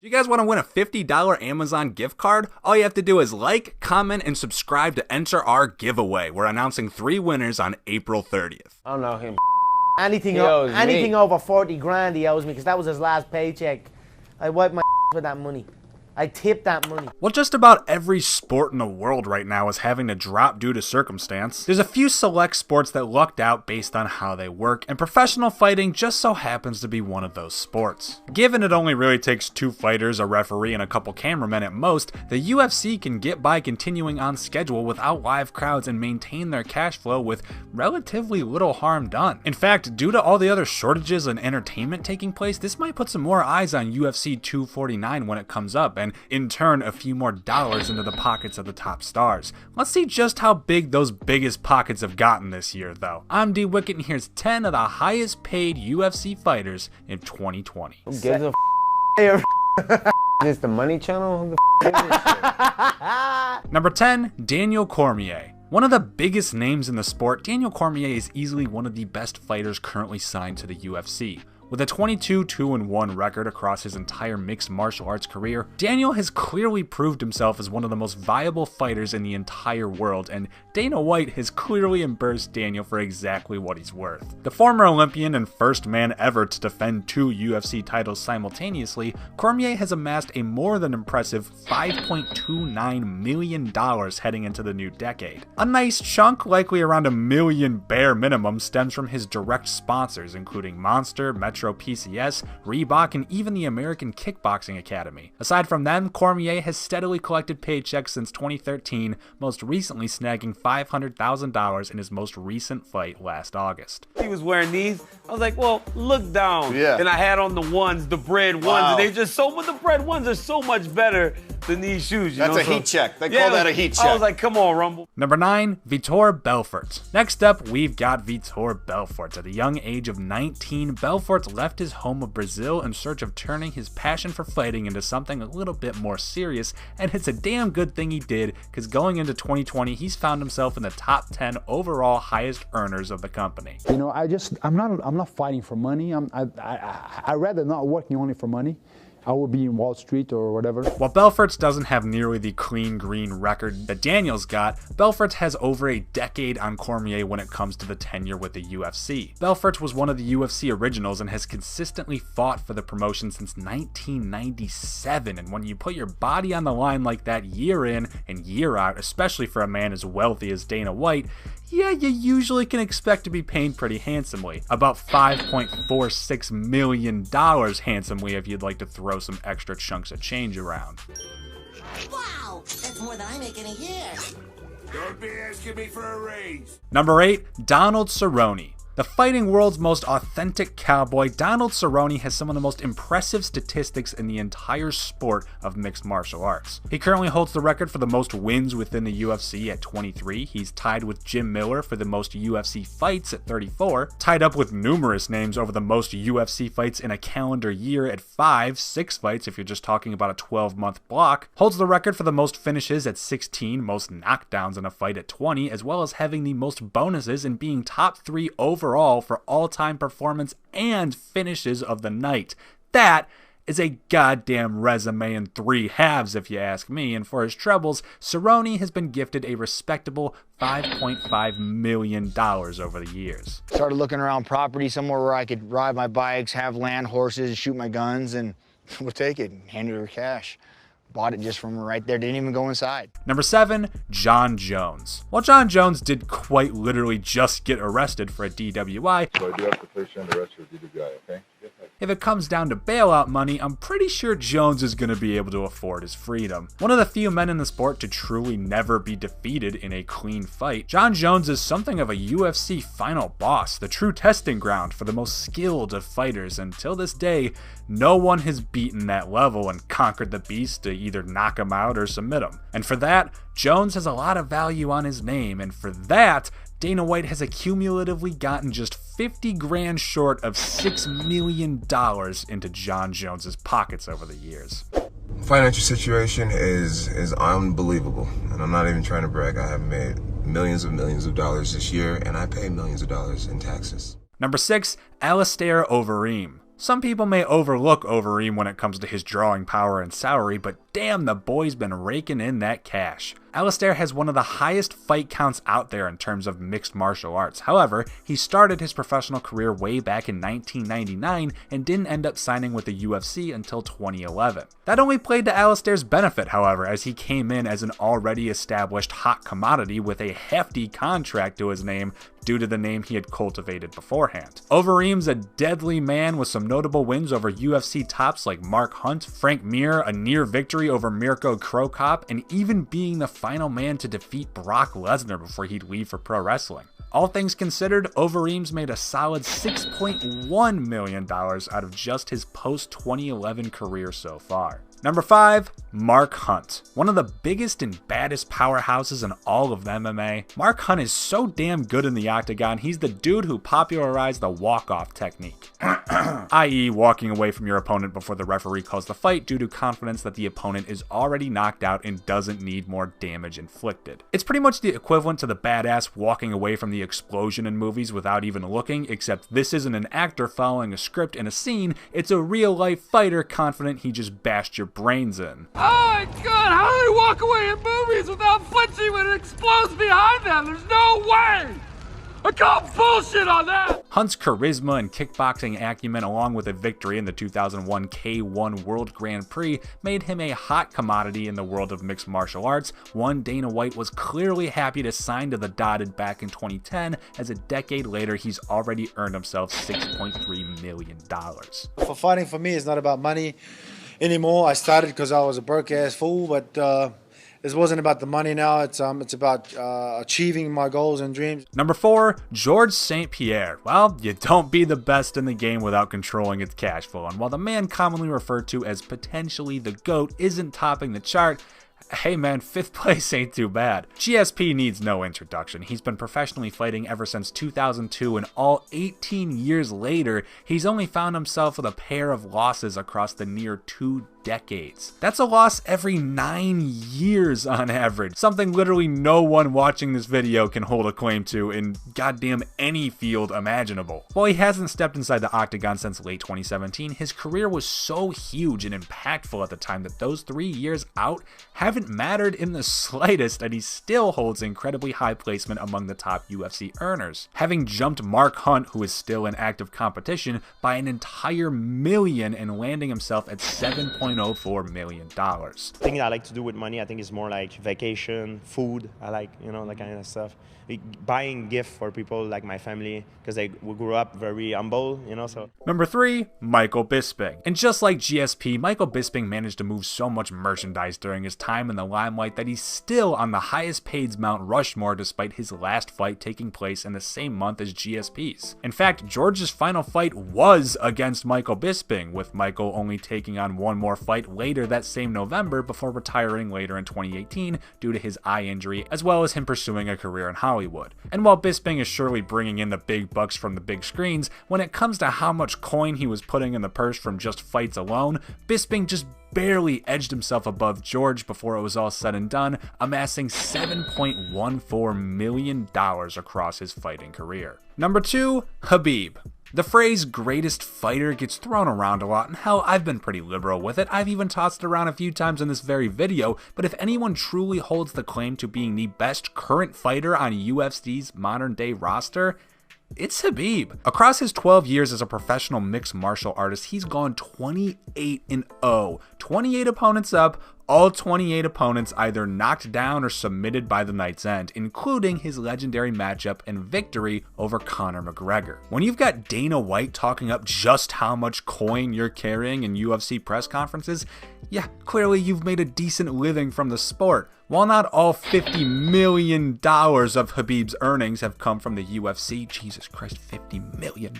You guys want to win a $50 Amazon gift card? All you have to do is like, comment, and subscribe to enter our giveaway. We're announcing 3 winners on April 30th. I don't know him. Anything over 40 grand he owes me, because that was his last paycheck. I wiped my with that money. I tipped that money. Well, just about every sport in the world right now is having to drop due to circumstance. There's a few select sports that lucked out based on how they work, and professional fighting just so happens to be one of those sports. Given it only really takes 2 fighters, a referee, and a couple cameramen at most, the UFC can get by continuing on schedule without live crowds and maintain their cash flow with relatively little harm done. In fact, due to all the other shortages and entertainment taking place, this might put some more eyes on UFC 249 when it comes up, and in turn a few more dollars into the pockets of the top stars. Let's see just how big those biggest pockets have gotten this year though. I'm D Wicket, and here's 10 of the highest paid UFC fighters in 2020. Who gives a Is this the Money Channel? Who the is this shit? Number 10, Daniel Cormier. One of the biggest names in the sport, Daniel Cormier is easily one of the best fighters currently signed to the UFC. With a 22-2-1 record across his entire mixed martial arts career, Daniel has clearly proved himself as one of the most viable fighters in the entire world, and Dana White has clearly embraced Daniel for exactly what he's worth. The former Olympian and first man ever to defend 2 UFC titles simultaneously, Cormier has amassed a more than impressive $5.29 million heading into the new decade. A nice chunk, likely around $1 million bare minimum, stems from his direct sponsors, including Monster, Metro PCS, Reebok, and even the American Kickboxing Academy. Aside from them, Cormier has steadily collected paychecks since 2013, most recently snagging $500,000 in his most recent fight last August. He was wearing these. I was like, well, look down. Yeah. And I had on the ones, the bread ones, Wow. and they just the bread ones are so much better than these shoes. That's a heat check. They call that a heat check. I was like, come on, Rumble. Number 9, Vitor Belfort. Next up, we've got Vitor Belfort. At the young age of 19, Belfort left his home of Brazil in search of turning his passion for fighting into something a little bit more serious, and it's a damn good thing he did, because going into 2020, he's found himself in the top 10 overall highest earners of the company. You know, I'm not fighting for money. I rather not working only for money. I would be in Wall Street or whatever. While Belfort doesn't have nearly the clean green record that Daniel's got, Belfort has over a decade on Cormier when it comes to the tenure with the UFC. Belfort was one of the UFC originals and has consistently fought for the promotion since 1997, and when you put your body on the line like that year in and year out, especially for a man as wealthy as Dana White, yeah, you usually can expect to be paid pretty handsomely. About $5.46 million handsomely if you'd like to throw some extra chunks of change around. Wow, that's more than I make in a year. Don't be asking me for a raise. Number 8, Donald Cerrone. The fighting world's most authentic cowboy, Donald Cerrone has some of the most impressive statistics in the entire sport of mixed martial arts. He currently holds the record for the most wins within the UFC at 23. He's tied with Jim Miller for the most UFC fights at 34, tied up with numerous names over the most UFC fights in a calendar year at 5, 6 fights if you're just talking about a 12-month block, holds the record for the most finishes at 16, most knockdowns in a fight at 20, as well as having the most bonuses and being top 3 overall for all-time performance and finishes of the night. That is a goddamn resume in 3 halves if you ask me, and for his troubles, Cerrone has been gifted a respectable $5.5 million over the years. Started looking around property somewhere where I could ride my bikes, have land horses, shoot my guns, and we'll take it, hand her cash. Bought it just from right there, didn't even go inside. Number 7, Jon Jones. While Jon Jones did quite literally just get arrested for a DWI, So I do have to place you under arrest for DWI, okay? if it comes down to bailout money, I'm pretty sure Jones is going to be able to afford his freedom. One of the few men in the sport to truly never be defeated in a clean fight, Jon Jones is something of a UFC final boss, the true testing ground for the most skilled of fighters. Until this day, no one has beaten that level and conquered the beast to either knock him out or submit him. And for that, Jones has a lot of value on his name, and for that, Dana White has accumulatively gotten just 50 grand short of $6 million into Jon Jones's pockets over the years. Financial situation is unbelievable, and I'm not even trying to brag. I have made millions of dollars this year, and I pay millions of dollars in taxes. Number 6, Alistair Overeem. Some people may overlook Overeem when it comes to his drawing power and salary, but damn, the boy's been raking in that cash. Alistair has one of the highest fight counts out there in terms of mixed martial arts. However, he started his professional career way back in 1999 and didn't end up signing with the UFC until 2011. That only played to Alistair's benefit, however, as he came in as an already established hot commodity with a hefty contract to his name due to the name he had cultivated beforehand. Overeem's a deadly man with some notable wins over UFC tops like Mark Hunt, Frank Mir, a near victory over Mirko Cro Cop, and even being the final man to defeat Brock Lesnar before he'd leave for pro wrestling. All things considered, Overeem's made a solid $6.1 million out of just his post-2011 career so far. Number 5, Mark Hunt. One of the biggest and baddest powerhouses in all of MMA. Mark Hunt is so damn good in the octagon, he's the dude who popularized the walk-off technique. i.e. walking away from your opponent before the referee calls the fight due to confidence that the opponent is already knocked out and doesn't need more damage inflicted. It's pretty much the equivalent to the badass walking away from the explosion in movies without even looking, except this isn't an actor following a script in a scene, it's a real-life fighter confident he just bashed your brains in. Oh my god, how do they walk away in movies without flinching when it explodes behind them? There's no way! I call bullshit on that! Hunt's charisma and kickboxing acumen, along with a victory in the 2001 K1 World Grand Prix, made him a hot commodity in the world of mixed martial arts, one Dana White was clearly happy to sign to the dotted back in 2010, as a decade later he's already earned himself $6.3 million. For fighting for me, it's not about money anymore. I started because I was a broke-ass fool, but this wasn't about the money now. It's about achieving my goals and dreams. Number 4, Georges St-Pierre. Well, you don't be the best in the game without controlling its cash flow, and while the man commonly referred to as potentially the GOAT isn't topping the chart, hey man, 5th place ain't too bad. GSP needs no introduction. He's been professionally fighting ever since 2002, and all 18 years later, he's only found himself with a pair of losses across the near 2 decades. That's a loss every 9 years on average, something literally no one watching this video can hold a claim to in goddamn any field imaginable. While he hasn't stepped inside the octagon since late 2017, his career was so huge and impactful at the time that those 3 years out haven't mattered in the slightest, and he still holds incredibly high placement among the top UFC earners, having jumped Mark Hunt, who is still in active competition, by an entire million and landing himself at $7.04 million. The thing I like to do with money, I think, is more like vacation, food. I like, you know, that kind of stuff. Buying gifts for people like my family, because we grew up very humble, you know, so. Number 3, Michael Bisping. And just like GSP, Michael Bisping managed to move so much merchandise during his time in the limelight that he's still on the highest paid Mount Rushmore despite his last fight taking place in the same month as GSP's. In fact, George's final fight was against Michael Bisping, with Michael only taking on one more fight later that same November before retiring later in 2018 due to his eye injury, as well as him pursuing a career in Hollywood. And while Bisping is surely bringing in the big bucks from the big screens, when it comes to how much coin he was putting in the purse from just fights alone, Bisping just barely edged himself above George before it was all said and done, amassing $7.14 million across his fighting career. Number 2, Khabib. The phrase greatest fighter gets thrown around a lot, and hell, I've been pretty liberal with it. I've even tossed it around a few times in this very video, but if anyone truly holds the claim to being the best current fighter on UFC's modern day roster, it's Khabib. Across his 12 years as a professional mixed martial artist, he's gone 28-0. 28 opponents up, all 28 opponents either knocked down or submitted by the night's end, including his legendary matchup and victory over Conor McGregor. When you've got Dana White talking up just how much coin you're carrying in UFC press conferences, yeah, clearly you've made a decent living from the sport. While not all $50 million of Khabib's earnings have come from the UFC, Jesus Christ, $50 million,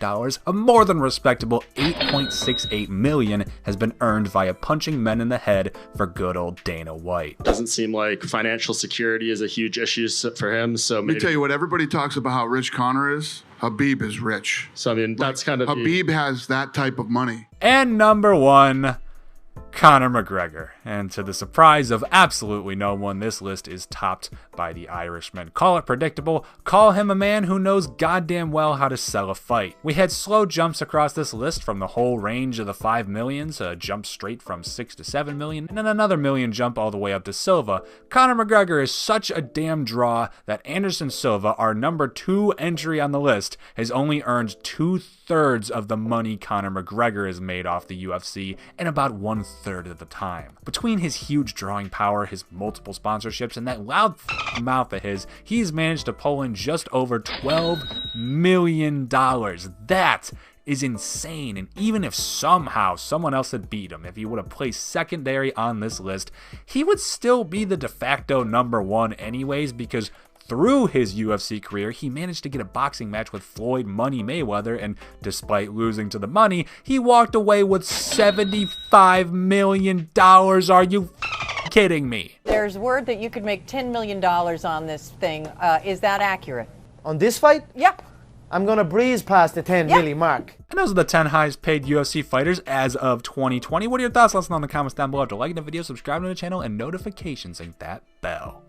a more than respectable $8.68 million has been earned via punching men in the head for good old Dana White. Doesn't seem like financial security is a huge issue for him. So Let me tell you what, everybody talks about how rich Conor is. Khabib is rich. So I mean, that's kind of Khabib has that type of money. And number 1, Conor McGregor. And to the surprise of absolutely no one, this list is topped by the Irishman. Call it predictable, call him a man who knows goddamn well how to sell a fight. We had slow jumps across this list from the whole range of the 5 millions, a jump straight from 6 to 7 million, and then another million jump all the way up to Silva. Conor McGregor is such a damn draw that Anderson Silva, our number 2 entry on the list, has only earned 2/3 of the money Conor McGregor has made off the UFC in about 1/3 of the time. Between his huge drawing power, his multiple sponsorships, and that loud mouth of his, he's managed to pull in just over $12 million. That is insane, and even if somehow someone else had beat him, if he would have placed secondary on this list, he would still be the de facto number 1 anyways, because through his UFC career, he managed to get a boxing match with Floyd Money Mayweather, and despite losing to the money, he walked away with $75 million. Are you kidding me? There's word that you could make $10 million on this thing. Is that accurate? On this fight? Yep. I'm going to breeze past the 10 million mark. And those are the 10 highest paid UFC fighters as of 2020. What are your thoughts? Let us know in the comments down below. After liking the video, subscribing to the channel, and notifications, and that bell.